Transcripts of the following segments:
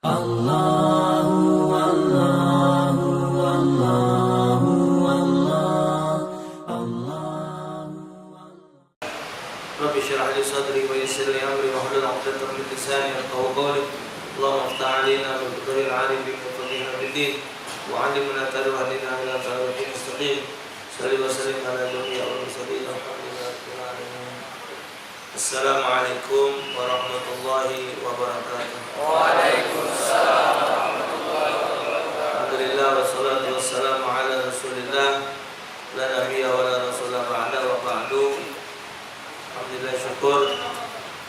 Allahu Allahu Allahu Allah. Rabbi shrah li sadri wa yassir li amri wahlul 'uqdatam min lisani yafqahu qawli. Allahumma iftah 'alaina bi fadlil 'alim bi fadlihi bid-din wa 'allimna tadawwalina ila tariqil mustaqim. Salli wa sallim ala jami'il mursalin alhamdulillahi rabbil alamin. Assalamualaikum warahmatullahi wabarakatuh. Waalaikumsalam warahmatullahi wabarakatuh. Alhamdulillah wassalatu wassalamu ala Rasulillah la nabiyya wa la rasula ba'da wa ba'du. Alhamdulillah, syukur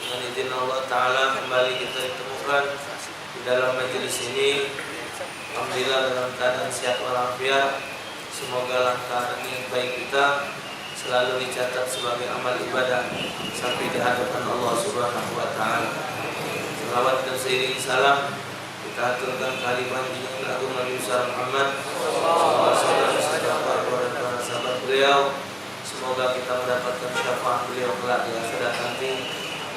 dengan izin Allah Ta'ala kembali kita ditemukan di dalam majelis ini. Alhamdulillah dalam keadaan sehat walafiat. Semoga langkah demi baik kita selalu dicatat sebagai amal ibadah sampai di hadapan Allah Subhanahu wa Ta'ala. Salawat dan seiring salam kita aturkan kehadiran junjungan agung Nabi besar Muhammad para sahabat beliau. Semoga kita mendapatkan syafaat beliau kelak di akhirat nanti.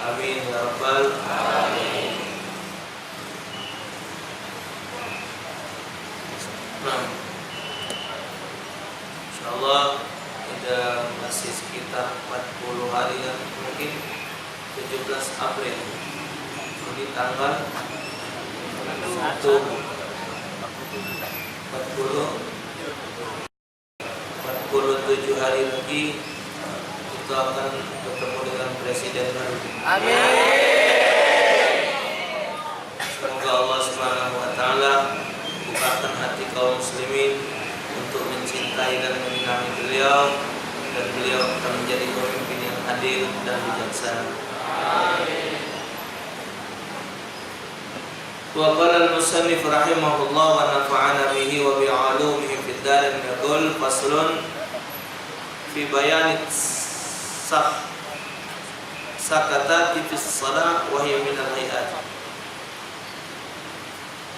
Amin ya rabbal alamin. Nah, insyaallah ada masih sekitar 40 hari yang mungkin 17 April. Ini tanggal 47 hari lagi kita akan bertemu dengan Presiden baru. Amin. Semoga Allah Subhanahu wa Ta'ala bukakan hati kaum muslimin untuk mencintai dan menyenangi beliau, dan beliau akan menjadi pemimpin yang adil dan bijaksana. Amin. Wa qala al-musannif rahimahullah wa nafa'ana bihi wa bi'alumihi fid darin yaqul faslun fi bayan sakatati fi shalah wa hiya min al-hayat.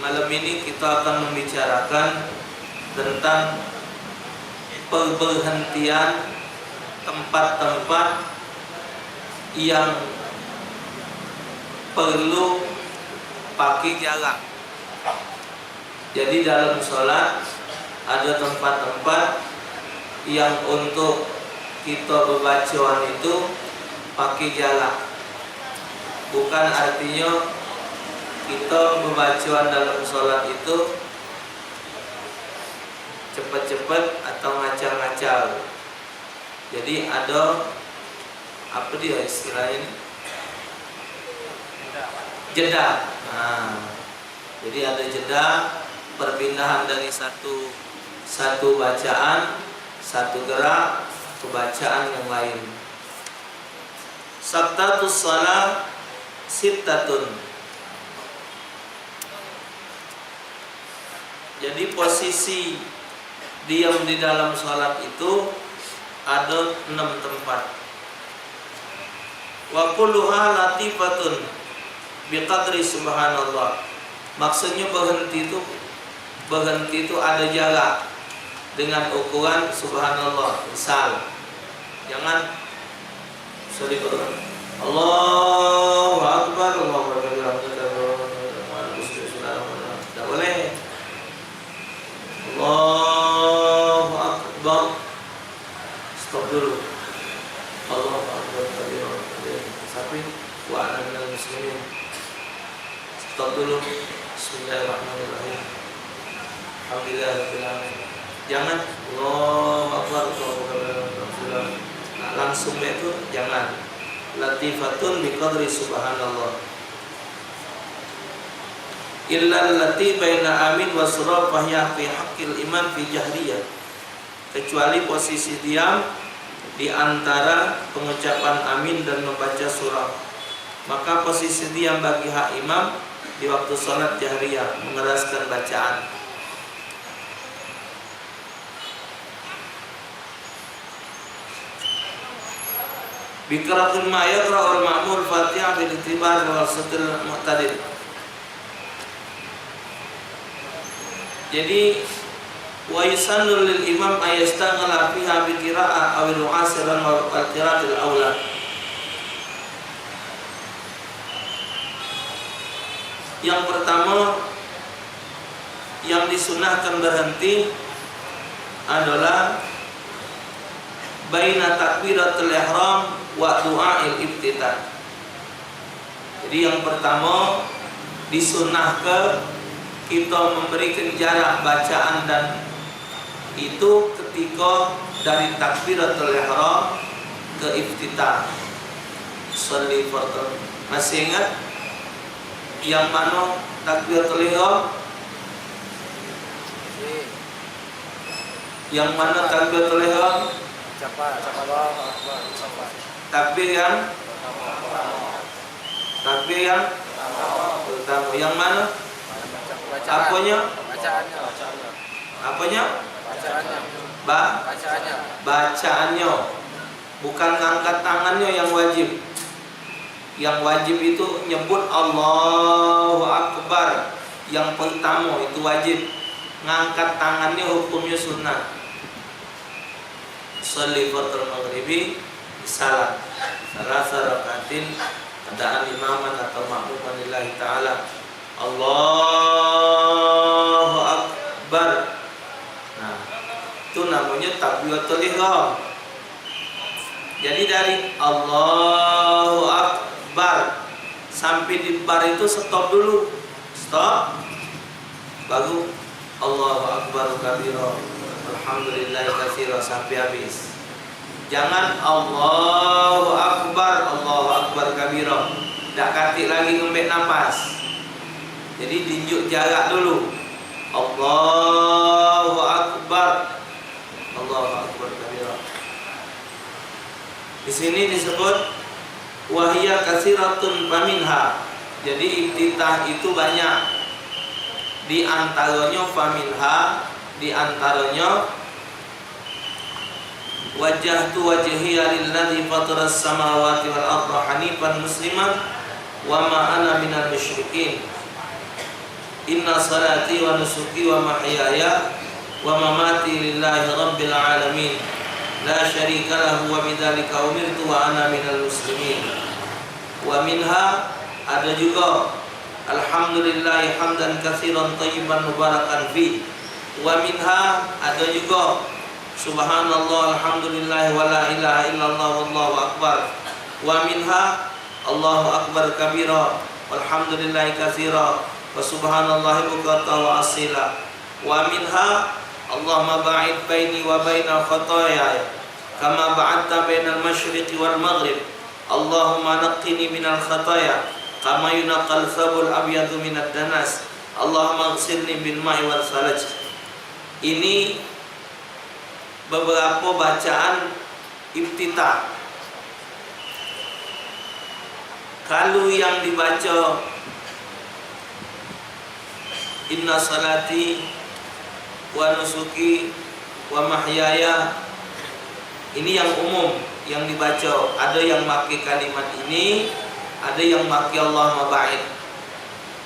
Malam ini kita akan membicarakan tentang pemberhentian tempat-tempat yang perlu pakai jarak. Jadi dalam sholat ada tempat-tempat yang untuk kita berbacaan itu pakai jarak. Bukan artinya kita berbacaan dalam sholat itu cepat-cepat atau ngacar-ngacar. Jadi ada apa dia istilahnya? Jeda. Nah, jadi ada jeda perpindahan dari satu bacaan, satu gerak ke bacaan yang lain. Saktatus shalah sittatun. Jadi posisi diam di dalam sholat itu ada 6 tempat. Wa kulluha latifatun biqadri subhanallah. Maksudnya berhenti itu ada jarak dengan ukuran subhanallah. Misal, jangan sorry Allahu akbar, Allahu akbar, tidak boleh. Allahu akbar, stop dulu. Allahu akbar, tapi wa ana minal muslimin. Stop dulu. Bismillahirrahmanirrahim. Alhamdulillahirabbil alamin. Jangan Allahu akbar, Allahu akbar. Nah, langsung itu jangan. Latifatun biqadri subhanallah. Illa allati baina amin wa surah fahya fi haqqil iman fi jahriyah. Kecuali posisi diam di antara pengucapan amin dan membaca surah. Maka posisi diam bagi hak imam di waktu sholat jahriyah, mengeraskan bacaan. Biqira'atul ma yaqra'ul ma'mul Fatihah bil ittiba' wal satil mu'tadil. Jadi wa yusannu lil imam ayastaghala fiha bi qira'ah aw al-mu'asiran wal qira'atil aula. Yang pertama yang disunahkan berhenti adalah baina takbiratul ihram wa du'ail iftitah. Jadi yang pertama disunahkan kita memberikan jarak bacaan dan itu ketika dari takbiratul ihram ke iftitah. Sholli fardhu. Masih ingat yang mana takbiratul ihram? Yang mana takbiratul ihram? Takbir yang pertama. Yang mana? Apanya? Apanya? Bacaannya. Bukan angkat tangannya yang wajib. Yang wajib itu nyebut Allahu Akbar. Yang pertama itu wajib. Ngangkat tangannya hukumnya sunnah. Sholli fardhu maghribi salat rakaatin adaan imaman atau makmuman lillahi ta'ala. Allahu Akbar. Nah, itu namanya takbiratul ihram. Jadi dari Allahu Akbar sampai di bar itu stop dulu. Stop. Baru Allahu Akbar kabira. Alhamdulillah katsira sampai habis. Jangan Allahu Akbar kabira. Tak katik lagi ngambil nafas. Jadi tunjuk jarak dulu. Allahu Akbar kabira. Di sini disebut wahia katsiratun faminha. Jadi iftitah itu banyak. Di antaranya faminha, di antaranya wajjahtu wajhiya lilladzi fataras samawati wal arda hanifan musliman wa ma ana minal musyrikin. Inna salati wa nusuki wa mahyaya wa mamati lillahi rabbil alamin. La syarika lahu wa bidzalika umirtu wa ana minal muslimin. Wa minha ada juga alhamdulillahi hamdan katsiran thayyiban mubarakan fi. Wa minha ada juga subhanallah alhamdulillah wa la ilaha illallah wallahu akbar. Wa minha Allahu akbar kabira walhamdulillahi katsira wa subhanallahi bukratan wa asila. Wa minha Allahumma ba'id baini wa baina khataaya kama ba'adta bainal masyriqi wal maghrib. Allahumma naqqini minal khataaya kama yunaqqal thawbul abyadu minad danas. Allahumma ighsilni bil ma'i wal salaj. Ini beberapa bacaan iftitah. Kalau yang dibaca inna salati wa nusuki wa mahyaya, ini yang umum yang dibaca. Ada yang pakai kalimat ini, ada yang pakai Allahumma ba'id.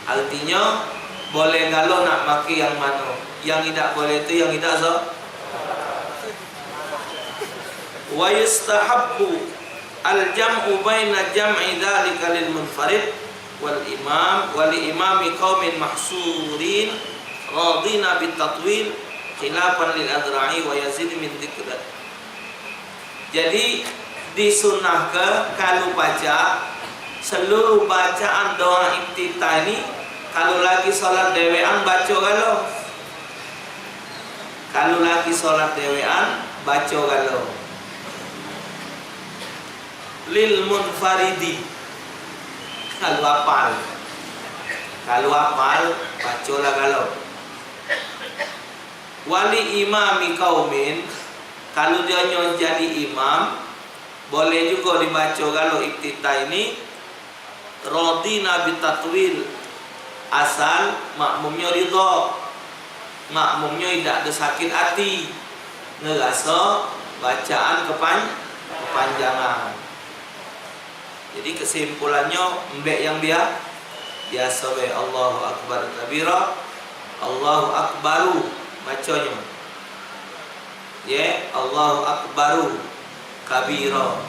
Artinya boleh kalau nak pakai yang mana. Yang tidak boleh itu yang tidak sah. Wa yustahabbu al-jam'u baina jam'i dzalika lil munfarid wal imam wal imami qaumin mahsurin radina bit tatwil khilafan lil adra'i wa yazid min dzikrat. Jadi disunnahkan kalau baca seluruh bacaan doa iftitah ini, kalau lagi salat dewean baca kalau lagi salat dewean baca lil munfaridi. Kalau hafal bacalah wali imami kaumin, kalau dia jadi imam boleh juga dibaca kalau iftitah ini radina bitatwil, asal makmumnya ridha, makmumnya tidak ada sakit hati, ngerasa bacaan kepanjangan. Jadi kesimpulannya mbek yang biasa be Allahu akbar kabira, Allahu akbaru bacanya. Ya, Allahu akbaru kabira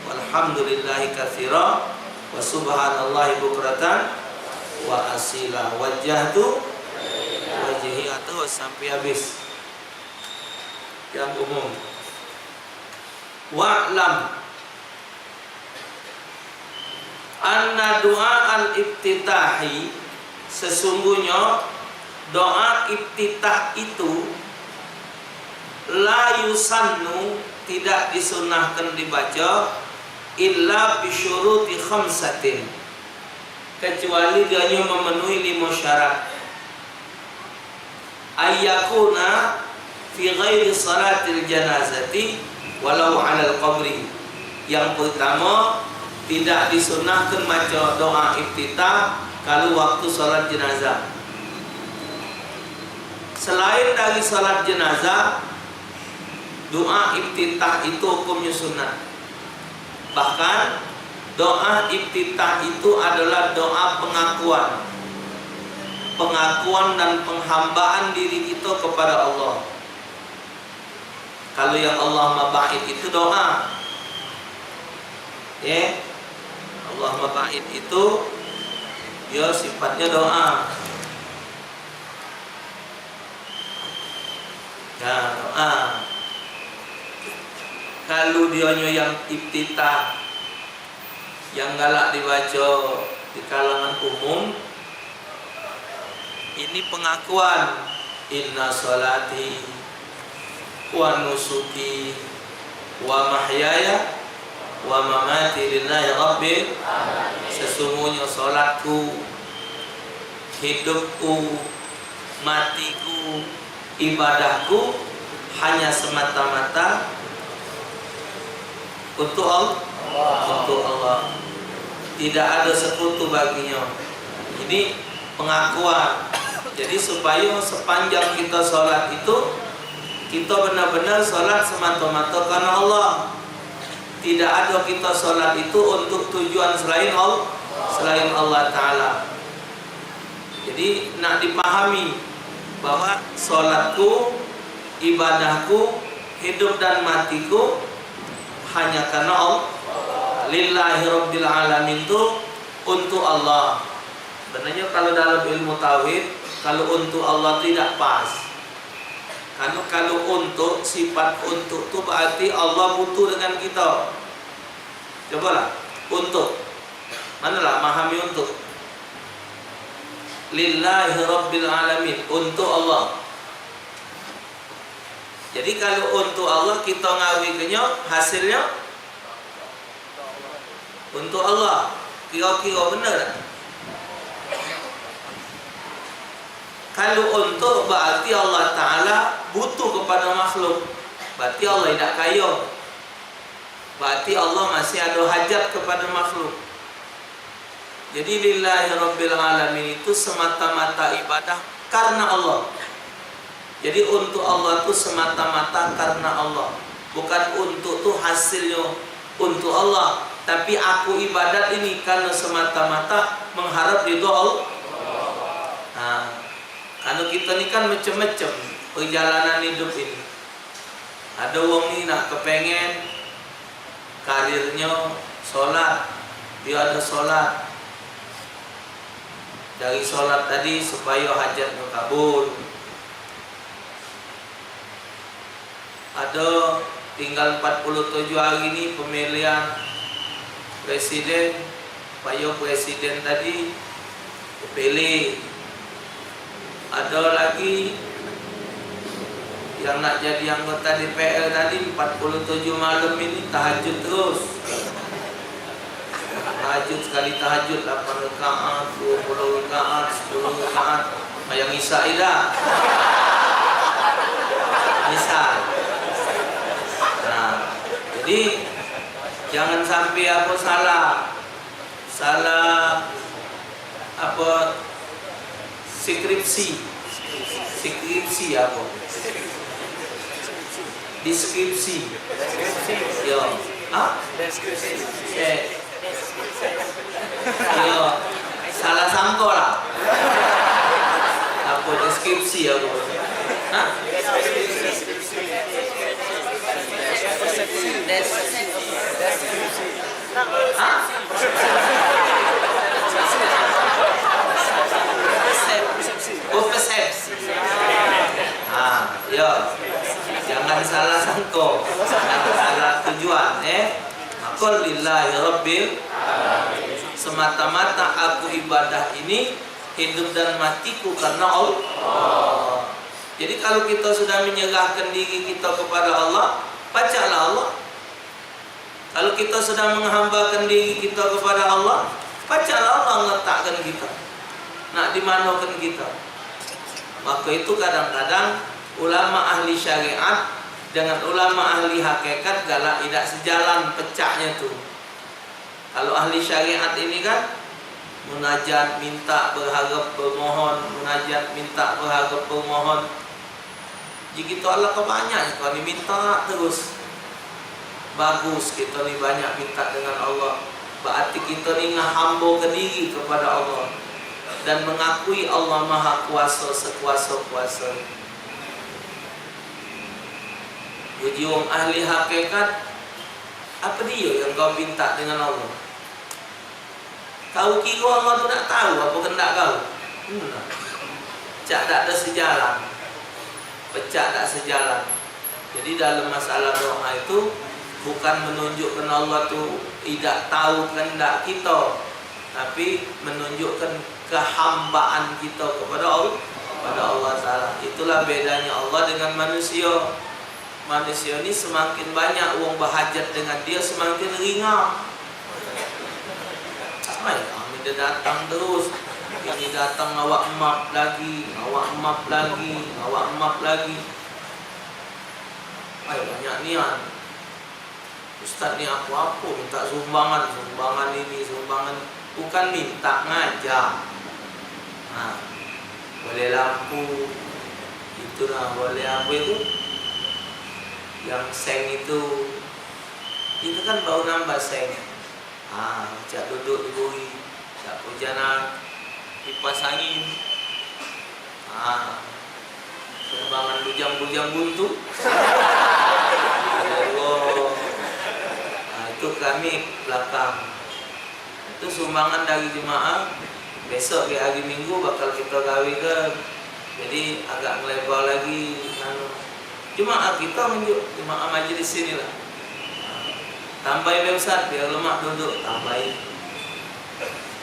walhamdulillahi katsira wa subhanallahi bukratan wa asila wajjahtu wajhi atau sampai habis yang umum. Wa'lam anna doa al-iftitahi, sesungguhnya doa iftitah itu la yusannu, tidak disunahkan dibaca illa bisyuruti khamsatin, kecuali dia memenuhi 5 syarat. Ayyakuna fi ghairi salatil janazati walau 'alal qabri. Yang pertama, tidak disunahkan baca doa iftitah kalau waktu salat jenazah. Selain dari salat jenazah, doa iftitah itu hukumnya sunat. Bahkan doa iftitah itu adalah doa pengakuan, pengakuan dan penghambaan diri kita kepada Allah. Kalau yang Allah mabait itu doa, ya, Allah mabait itu dia sifatnya doa. Ya, doa. Kalau dianya yang iftitah, yang galak dibaca di kalangan umum, ini pengakuan, inna sholati wa nusuki wa mahyaya wa mamati lillahi rabbil alamin. Sesungguhnya salatku, hidupku, matiku, ibadahku hanya semata-mata untuk Allah. Untuk Allah, tidak ada sekutu baginya. Ini pengakuan. Jadi supaya sepanjang kita sholat itu, kita benar-benar sholat semata-mata karena Allah. Tidak ada kita sholat itu untuk tujuan selain Allah Ta'ala. Jadi nak dipahami bahwa sholatku, ibadahku, hidup dan matiku hanya karena Allah. Lillahi rabbil alamin, itu untuk Allah. Sebenarnya kalau dalam ilmu tauhid, kalau untuk Allah tidak pas. Karena kalau untuk, sifat untuk itu berarti Allah butuh dengan kita. Cobalah, untuk. Manalah memahami untuk. Lillahi rabbil alamin, untuk Allah. Jadi kalau untuk Allah kita ngawikannya, hasilnya untuk Allah. Kira-kira benar. Kalau untuk berarti Allah Ta'ala butuh kepada makhluk, berarti Allah tidak kaya, berarti Allah masih ada hajat kepada makhluk. Jadi lillahi rabbil alamin itu semata-mata ibadah karena Allah. Jadi untuk Allah itu semata-mata karena Allah, bukan untuk itu hasilnya untuk Allah. Tapi aku ibadat ini karena semata-mata mengharap ridho Allah. Nah, karena kita ni kan macam-macam perjalanan hidup ini. Ada orang ni nak kepengen karirnya solat, dia ada solat. Dari solat tadi supaya hajatnya kabul. Ada tinggal 47 hari ni pemilihan presiden, supaya presiden tadi dipilih. Ada lagi yang nak jadi anggota DPR tadi 47 malam ini tahajud terus. Tahajud sekali tahajud 8 rakaat, 20 rakaat, 10 rakaat. Yang isya dah. Misal. Nah, jadi jangan sampai apa salah apa skripsi apa deskripsi yo yo salah sangka lah apa deskripsi apa Ya, jangan salah sangka, jangan salah tujuan. Qul lillahi rabbil semata-mata aku ibadah ini hidup dan matiku karena Allah. Jadi kalau kita sudah menyerahkan diri kita kepada Allah, bacalah Allah. Kalau kita sudah menghambakan diri kita kepada Allah, bacalah Allah meletakkan kita. Nak dimanakan kita. Maka itu kadang-kadang ulama ahli syariat dengan ulama ahli hakikat galak tidak sejalan, pecahnya tu. Kalau ahli syariat ini kan munajat, minta, berharap, bermohon, munajat, minta, berharap, bermohon. Jika itu Allah kebanyak, kalau ni minta terus. Bagus kita ni banyak minta dengan Allah. Berarti kita ni ngahamba ke diri kepada Allah dan mengakui Allah Maha Kuasa sekuasa-kuasa. Jadi orang ahli hakikat, apa dia yang kau minta dengan Allah? Kau kira Allah tu nak tahu apa kendak kau? Cak tak ada sejalan, pecah tak sejalan. Jadi dalam masalah doa itu bukan menunjukkan Allah tu tidak tahu kehendak kita, tapi menunjukkan kehambaan kita kepada Allah Taala. Itulah bedanya Allah dengan manusia. Manusia ni semakin banyak orang berhajat dengan dia, semakin ringan. Kami dia datang terus. Ini datang awak map lagi, awak map lagi, awak map lagi. Banyak niat. Ustaz ni apa minta sumbangan, sumbangan ini, sumbangan. Bukan minta, ngajak. Boleh lampu, itulah boleh apa itu? Yang seng itu kan baru nambah seng. Cak duduk di buri, cak hujanan, kipas angin. Sumbangan bujang-bujang buntu. Itu kami belakang. Itu sumbangan dari jemaah. Besok di hari Minggu bakal kita gawikan. Jadi agak melebar lagi. Jemaah kita menunjuk jemaah majlis sini lah. Tambahin Ustaz biar lemak duduk, tambahin.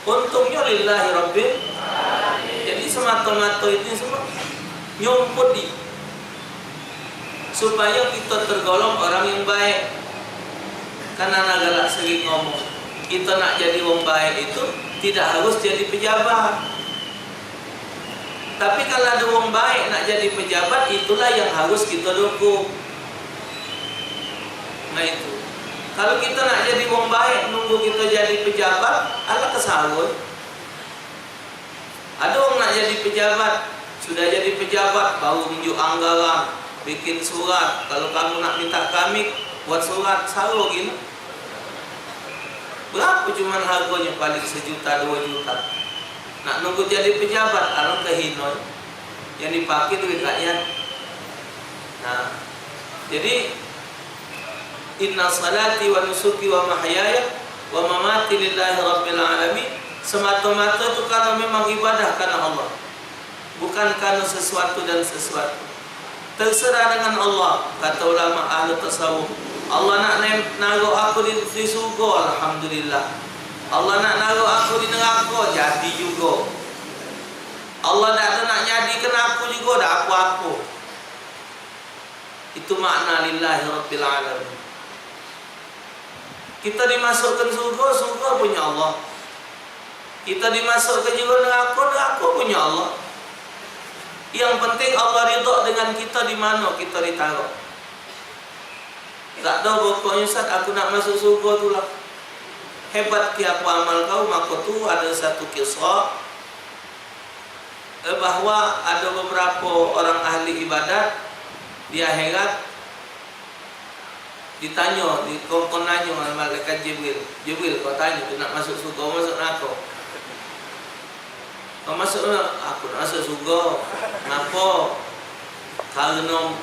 Untungnya lillahi rabbil alamin. Jadi semata-mata ini semua nyumput di supaya kita tergolong orang yang baik. Karena galak sering ngomong, kita nak jadi orang baik itu tidak harus jadi pejabat. Tapi kalau ada orang baik nak jadi pejabat, itulah yang harus kita dukung. Nah itu. Kalau kita nak jadi orang baik, nunggu kita jadi pejabat, Allah kesalahan. Ada orang nak jadi pejabat, sudah jadi pejabat, baru tunjuk anggaran, bikin surat. Kalau kamu nak minta kami buat surat, selalu gini. Berapa cuman harganya? Paling 1 juta, 2 juta. Nak nunggu jadi pejabat, kalau kehinoi yang dipakai duit rakyat. Nah, jadi inna salati wa nusuki wa mahyaya wa mamati lillahi rabbil alamin. Semata-mata itu karena memang ibadah karena Allah, bukan karena sesuatu dan sesuatu. Terserah dengan Allah, kata ulama ahli tasawuf. Allah nak naruh aku di surga, alhamdulillah. Allah nak naruh aku di neraka, jadi juga. Allah nak jadikan aku juga, dah apa-apa. Itu makna lillahi rabbil alamin. Kita dimasukkan surga, surga punya Allah. Kita dimasukkan juga neraka, neraka punya Allah. Yang penting Allah ridha dengan kita di mana kita ditaruh. Tak ada pokoknya Ustaz, aku nak masuk surga tu lah. Hebat ki apa amal kau, maka tu ada satu kisah bahawa ada beberapa orang ahli ibadat di akhirat ditanya, kau nanya oleh malaikat Jibril. Jibril, kau tanya tu nak masuk surga, masuk neraka? Kau masuk neraka? Aku nak masuk surga. Kenapa? Karena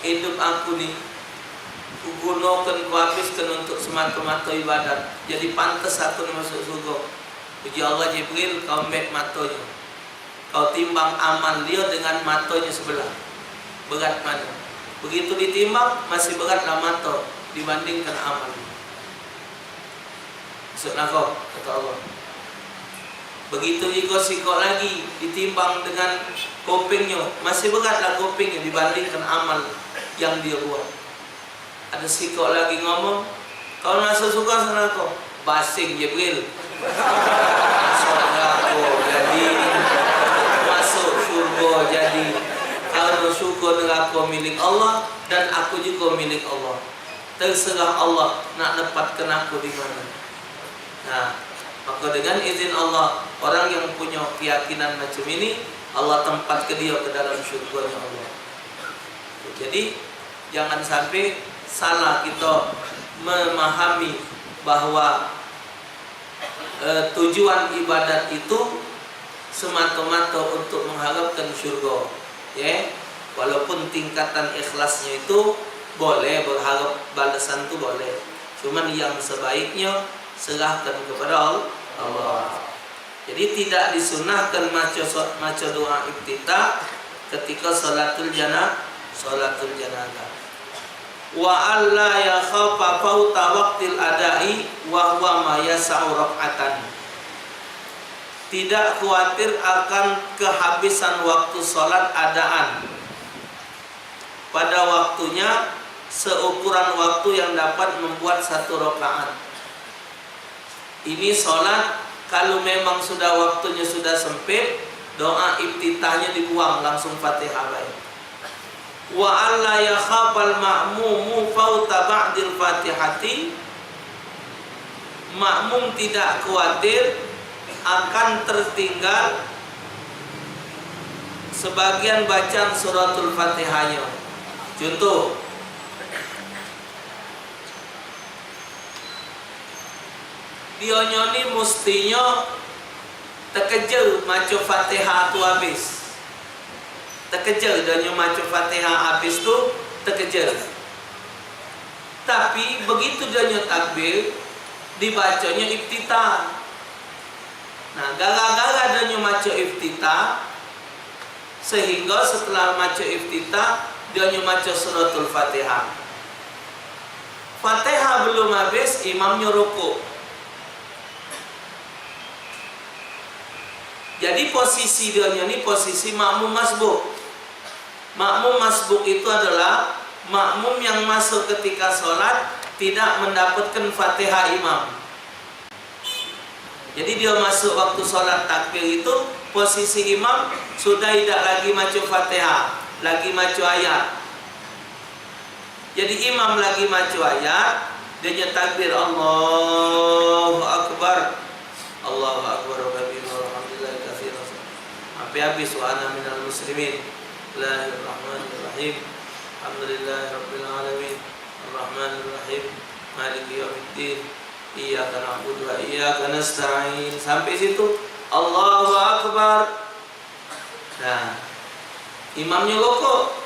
hidup aku ni gunakan, habiskan untuk semata-mata ibadat. Jadi pantas aku masuk surga. Puji Allah, Jibril, kau ambil matanya, kau timbang amal dia dengan matanya sebelah. berat mana. Begitu ditimbang masih beratlah mata dibandingkan amal. Maksud kau kata Allah. Begitu juga sikok lagi ditimbang dengan kupingnya, masih beratlah kupingnya dibandingkan amal yang dia buat. Ada sikok lagi ngomong, kau rasa suka sama kau? Basing Jibril. Masuk neraka jadi, masuk surga jadi. Kalau syukur neraka milik Allah dan aku juga milik Allah. Terserah Allah nak nepatkan aku di mana. Nah, maka dengan izin Allah, orang yang punya keyakinan macam ini, Allah tempat ke dia ke dalam syurga Allah. Jadi jangan sampai salah kita memahami bahwa tujuan ibadat itu semata-mata untuk mengharapkan syurga. Ya, walaupun tingkatan ikhlasnya itu boleh berharap balasan itu boleh. Cuman yang sebaiknya serahkan kepada Allah. Jadi tidak disunahkan maca doa iftitah ketika salatul janazah. Wa alla yakhafa fauta waqtil adai wa huwa ma yas'u rak'atan. Tidak khawatir akan kehabisan waktu salat adaan pada waktunya seukuran waktu yang dapat membuat satu rakaat. Ini sholat kalau memang sudah waktunya sudah sempit, doa iftitahnya dibuang langsung Fatihah baik. Wa alla yakhafal ma'mumu fauta ba'dil Fatihati. Makmum tidak khawatir akan tertinggal sebagian bacaan suratul Fatihahnya. Contoh, dia nyoni mestinya terkejar maca Fatihah tu habis. Terkejar dia maca Fatihah habis tu terkejar. Tapi begitu dia takbir dibacanya iftitah. Nah, gara-gara dia maca iftitah sehingga setelah maca iftitah dia maca suratul Fatihah. Fatihah belum habis, imamnya rukuk. Jadi posisi dia ini posisi makmum masbuk. Makmum masbuk itu adalah makmum yang masuk ketika sholat tidak mendapatkan Fatihah imam. Jadi dia masuk waktu sholat takbir itu posisi imam sudah tidak lagi maca Fatihah, lagi maca ayat. Jadi imam lagi maca ayat, dia takbir Allahu Akbar. Allahu Akbar wa kabir walhamdulillahi katsiran. Sampai habis wa ana minal muslimin. Bismillahirrahmanirrahim. Alhamdulillahirabbil alamin. Arrahmanirrahim. Maliki yaumiddin. Iyyaka na'budu wa iyyaka nasta'in. Sampai situ Allahu Akbar. Nah, imamnya rukuk.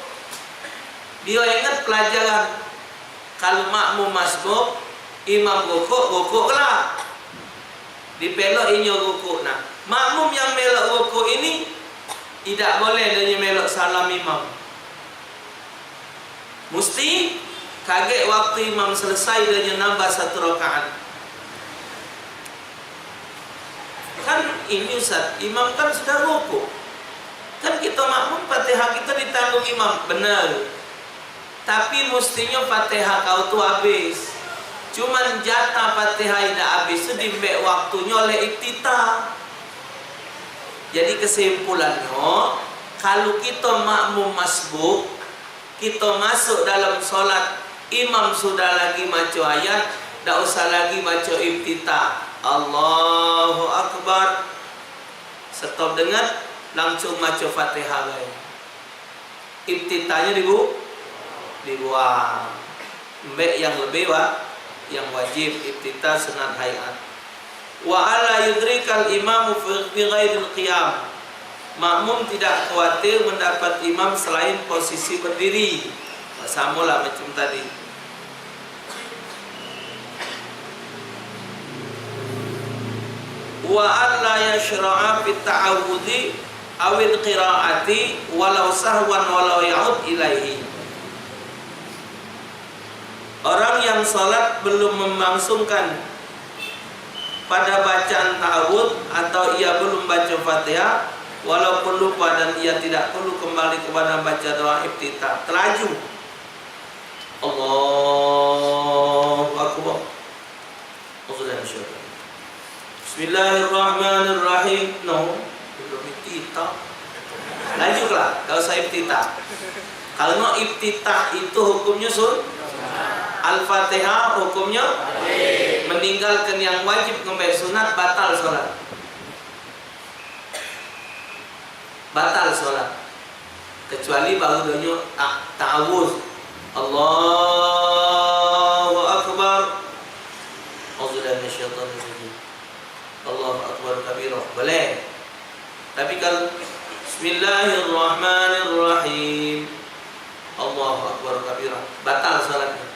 Dia ingat pelajaran kalau makmum masbuk, imam rukuklah. Dipelok inya rukuk. Nah, makmum yang melok rukuk ini tidak boleh dia melok salam imam. Mesti kaget waktu imam selesai dia nambah satu rakaat. Kan ini Ustaz, imam kan sudah rukuk. Kan kita makmum Fatihah kita ditanggung imam, benar. Tapi mestinya Fatihah kau tu habis. Cuman jatah Fatihah tidak habis itu dimbek waktunya oleh iftitah. Jadi kesimpulannya, kalau kita makmum masbuk, kita masuk dalam solat, imam sudah lagi maca ayat, tidak usah lagi baca iftitah. Allahu Akbar. Stop dengar, langsung maca Fatihah lagi. Iftitahnya dibuang. Mbek yang lebih yang wajib iftitah sunat hayat. Wa ala yudrikal imamu fi ghairil qiyam. Makmum tidak khawatir mendapat imam selain posisi berdiri. Samalah macam tadi. Wa alla yashra'a fi ta'awudhi awil qiraati walau sahwan walau ya'ud ilaihi. Orang yang salat belum melangsungkan pada bacaan ta'awudz atau ia belum baca Fatihah walaupun lupa dan ia tidak perlu kembali kepada baca doa iftitah. Teraju. Allahu akbar. Bismillahirrahmanirrahim. No, belum iftitah. Lanjutlah, kalau saya iftitah. Kalau mau iftitah itu hukumnya Al-Fatihah hukumnya meninggalkan yang wajib kembali sunat batal sholat. Batal sholat kecuali baru doanya ta'awudz. Allahu akbar. Auzubillahi minasyaitonir rajim. Allahu akbar kabira. Boleh. Tapi kalau Bismillahirrahmanirrahim, Allahu akbar kabira, batal sholatnya.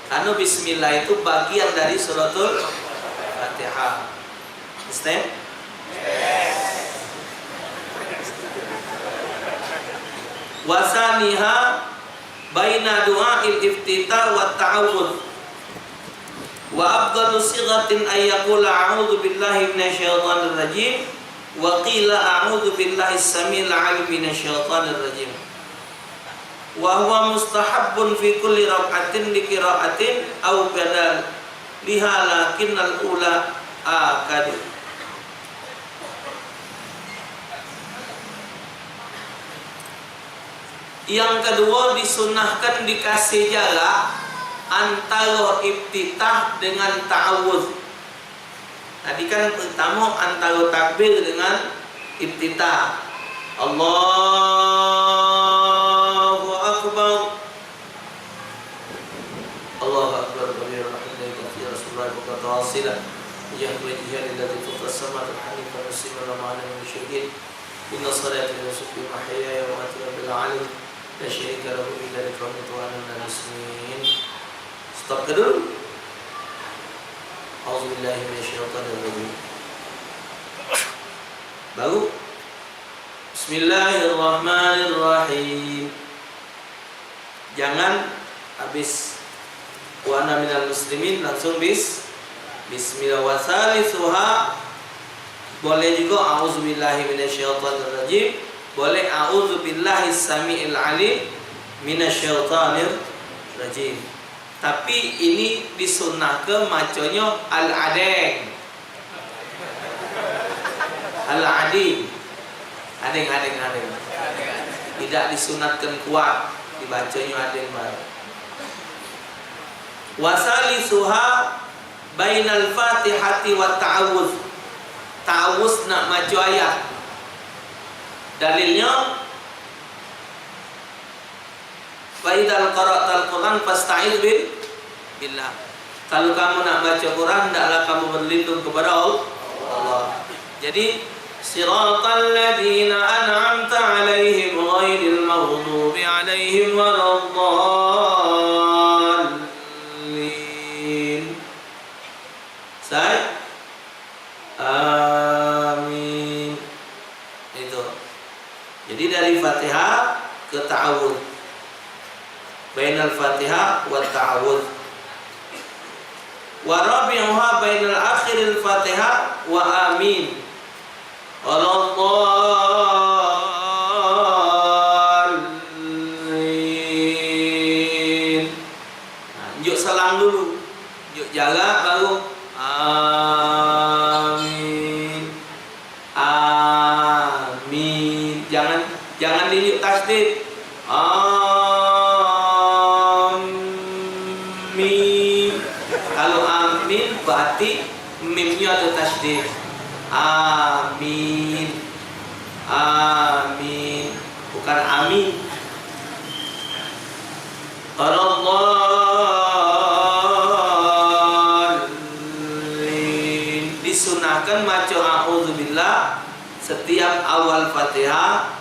Karena bismillah itu bagian dari suratul Fatihah. Understand? Wasaniha baina du'ail iftitah wa ta'awudz. Wa afdalu sighatin ay yaqula a'udzu billahi minasyaitonir rajim wa qila a'udzu billahi as-sami'il 'alim minasyaitonir rajim. Wa huwa mustahabbun fi kulli rak'atin li qira'atin aw badal liha lakinnal ula akad. Yang kedua disunahkan dikasih jarak antara iftitah dengan ta'awudz. Tadi kan pertama antara takbir dengan iftitah. Allahu akbar. Allahu akbar kabira alhamdulillahi ya Rasulullah wa tawasila ya wajhiyal ladzi tuqassama al-hanif wa musliman wa ma'ana min syahid inna salati wa nusuki wa mahyaya wa mamati rabbil alamin la syarika lahu bi dzalika wa tu'ana muslimin. Stop dulu. Auzubillahi minasyaitonir rajim. Baru Bismillahirrahmanirrahim. Jangan habis wa ana minal muslimin langsung bismillah wa salisuha. Boleh juga auzubillahi minasyaitonir rajim, boleh auzubillahi samiil alim minasyaitonir rajim. Tapi ini disunnahkan maconya al-adeng. Al-ading. Adeng. Tidak disunatkan kuat, dibacanya adeng baru. Wasalisuha bainal fatihati wa ta'awudz. Ta'awudz nak macu ayat. Dalilnya wa idzal qara'tal Qur'an fasta'iz billah. Kalau kamu nak baca Quran, hendaklah kamu berlindung kepada Allah. Jadi siratal ladzina an'amta 'alaihim ghairil maghdubi 'alaihim waladdallin. Say amin. Itu. Jadi dari Fatihah ke ta'awudz. Bainal Fatihah wa ta'awudz. Wa rabi'uha bainal akhiril Fatihah wa amin. Waladdallin. Yuk salam dulu. Yuk jaga baru amin. Amin. Jangan diyuk tasdid. Amin. Kalau amin berarti mimnya ada tasdid. Amin. Amin. Bukan amin. Waladdallin. Disunahkan maca a'udzubillah setiap awal Fatihah,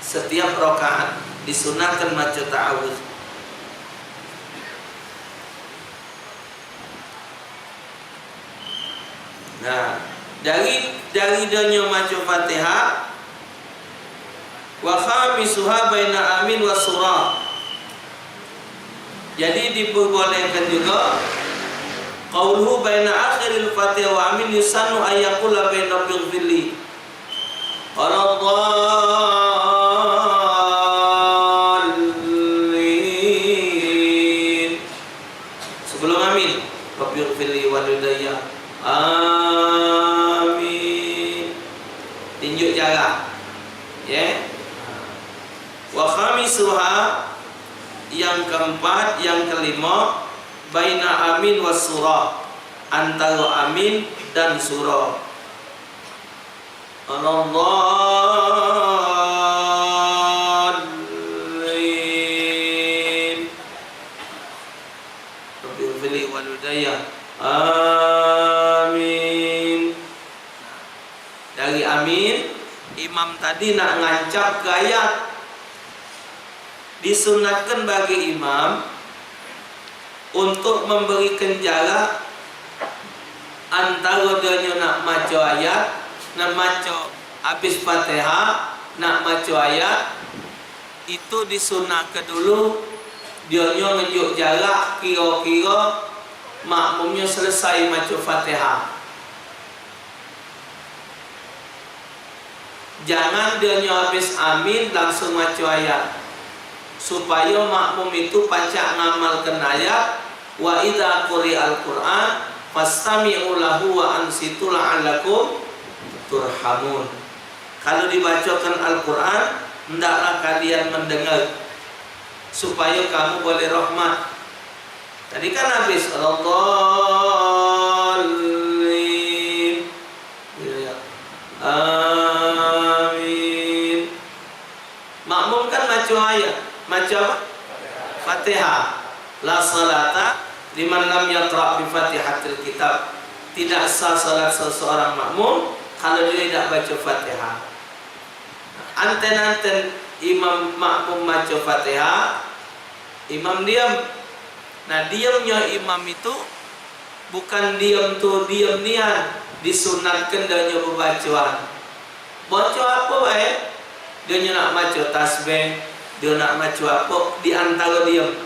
setiap rakaat disunahkan maca ta'awudz. Nah, dari donya maca Fatihah Wa khamisuha baina amin wa surah. Jadi diperbolehkan juga qauluhu baina akhiril Fatihah wa amin yusannu ayyaqula baina bil-fili. Al-dallin. Sebelum amin, rabbil fili walidayya. Amin. Tunjuk jarak. Ya. Wa khamisuha, yang keempat, yang kelima, baina amin was surah, antara amin dan surah. Al-dallin. Rabbil fili walidayya. Amin. Dari amin, imam tadi nak ngancap ke ayat. Disunatkan bagi imam untuk memberikan jarak antara dia nak maca ayat, nak maca habis Fatihah, nak maca ayat, itu disunatkan dulu dia nunjuk jarak kira-kira makmumnya selesai maca Fatihah. Jangan dia habis amin langsung maca ayat, supaya makmum itu pacak ngamalkan ayat. Wa idza quri'al Qur'an fastami'u lahu wa ansitu la'allakum turhamun. Kalau dibacakan Al-Qur'an, hendaklah kalian mendengar supaya kamu boleh rahmat. Tadi kan habis Al-dallin. Amin. Makmum kan baca ayat, macam Fatihah. La salata liman lam yaqra' bi Fatihatil kitab. Tidak sah salat seseorang makmum kalau dia tidak baca Fatihah. Anten-anten imam makmum baca Fatihah, imam diam. Nah, diamnya imam itu bukan diam tu diam nian, disunatkan dia berbacaan. Baca apa baik? Dia nak baca tasbih, dia nak baca apa, di antara diam.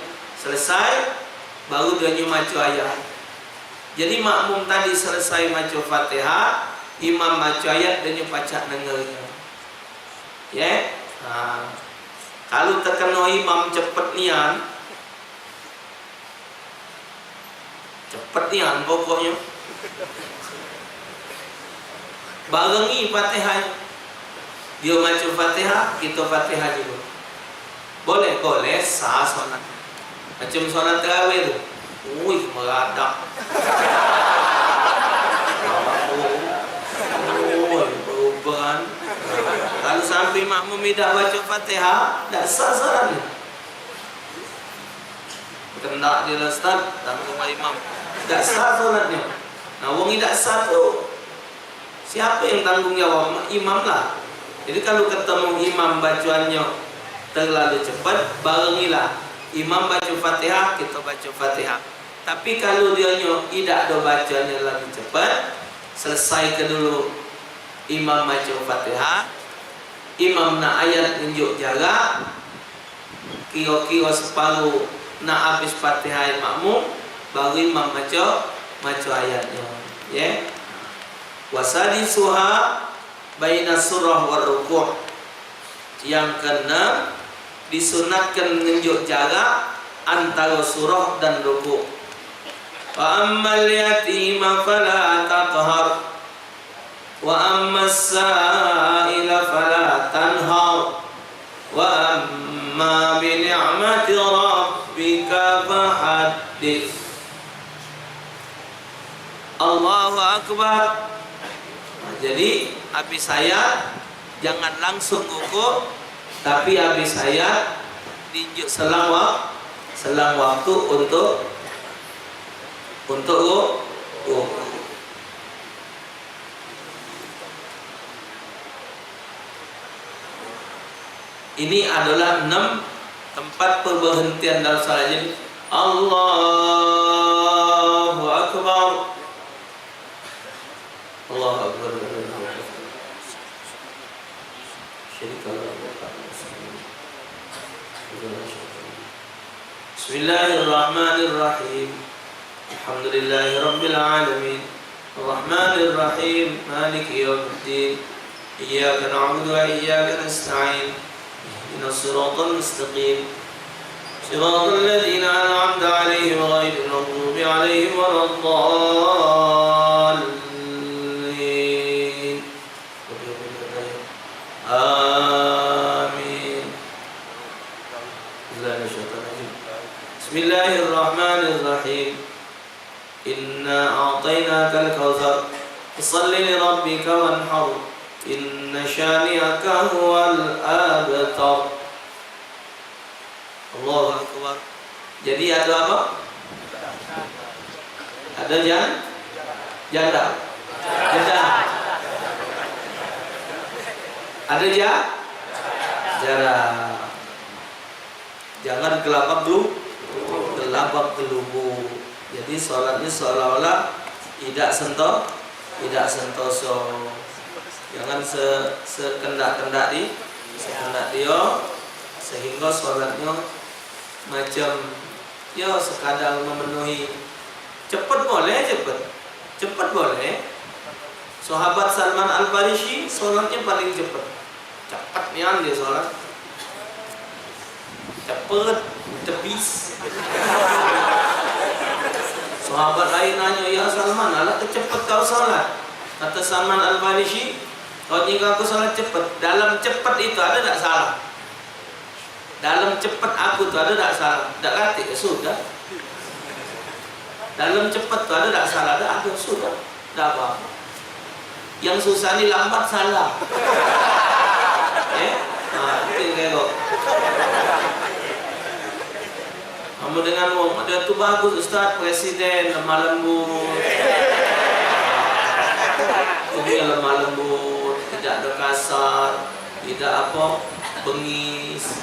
Selesai baru dia baca ayat. Jadi makmum tadi selesai baca Fatihah, imam baca ayat, dia pacak dengarnya. Ya. Nah, kalau terkena imam cepat nian, pokoknya barengi Fatihah. Dia baca Fatihah, kita Fatihah juga. Boleh sah solat. Macam solat tarawih tu. Ui, meradak. Perubahan. Kalau sampai makmum tidak baca Fatihah, tak sah solat ni. Kendak dia ustaz, tanggung imam. Tak sah solatnya. Nah, wong tidak sah tu, siapa yang tanggung jawab? Imam lah. Jadi kalau ketemu imam bacaannya terlalu cepat, barengilah. Imam baca Fatihah, kita baca Fatihah. Tapi kalau dia tidak ada bacaannya lagi cepat, selesaikan dulu imam baca Fatihah. Imam nak ayat tunjuk jarak, kira-kira separuh nak habis Fatihah makmum, baru imam baca ayatnya. Ya. Wasadisuha baina surah war ruku'. Yang keenam, disunatkan menunjuk jarak antara surah dan ruku'. Wa ammal yatima fala taqhar wa ammas sa'ila fala tanhar wa amma bi ni'mati rabbika fahaddits. Allahu akbar. Jadi habis ayat jangan langsung ruku', tapi habis ayat tunjuk selang waktu untuk ruku'. Ini adalah 6 tempat perberhentian dalam salat. Jadi Allahu akbar. Allahu akbar. شريك له. بسم الله الرحمن الرحيم. الحمد لله رب العالمين الرحمن الرحيم مالك يوم الدين إياك نعبد وإياك نستعين اهدنا الصراط المستقيم صراط الذين أنعمت عليهم غير المغضوب عليهم ولا الضالين آمين. بسم الله الرحمن الرحيم إنا أعطيناك الكوثر فصل لربك وانحر إن شانئك هو الأبتر. Allahu Akbar. Jadi ada apa? Ada janda. Ada jara. Jangan gelabak gelubu. Jadi sholatnya seolah-olah tidak sentoso. Jangan sekendak-kendak dia sehingga sholatnya macam ya sekadar memenuhi. Cepat boleh. Sahabat Salman Al-Farisi sholatnya paling cepat. Cepat nian dia sholat. Cepat, tebis. Sahabat lain nanya, ya Salman, ala cepat kau sholat? Kata Salman Al-Farisi, kau jika aku sholat cepat. Dalam cepat itu ada tak salah? Dalam cepat aku tu ada tak salah? Tak latih, sudah. Dalam cepat tu ada tak salah? Ada sudah. Tak apa-apa. Yang susah ni lambat salah. Itu kau. Kamu dengan dia tu bagus Ustaz, Presiden lemah lembut. Dia lemah lembut, tidak ada kasar, tidak bengis.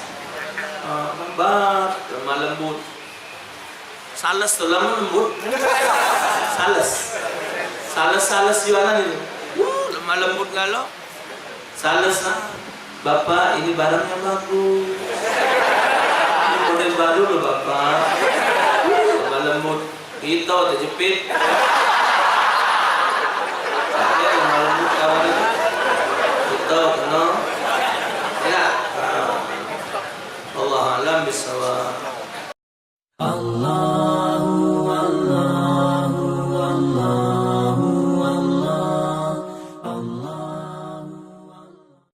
Lembat, lemah lembut. Sales tu lemah lembut. Sales jualan itu. Lemah lembut galau. Sales lah. Bapak, ini barangnya bagus. Ini model baru loh Bapak. Lemah lembut. Kita terjepit.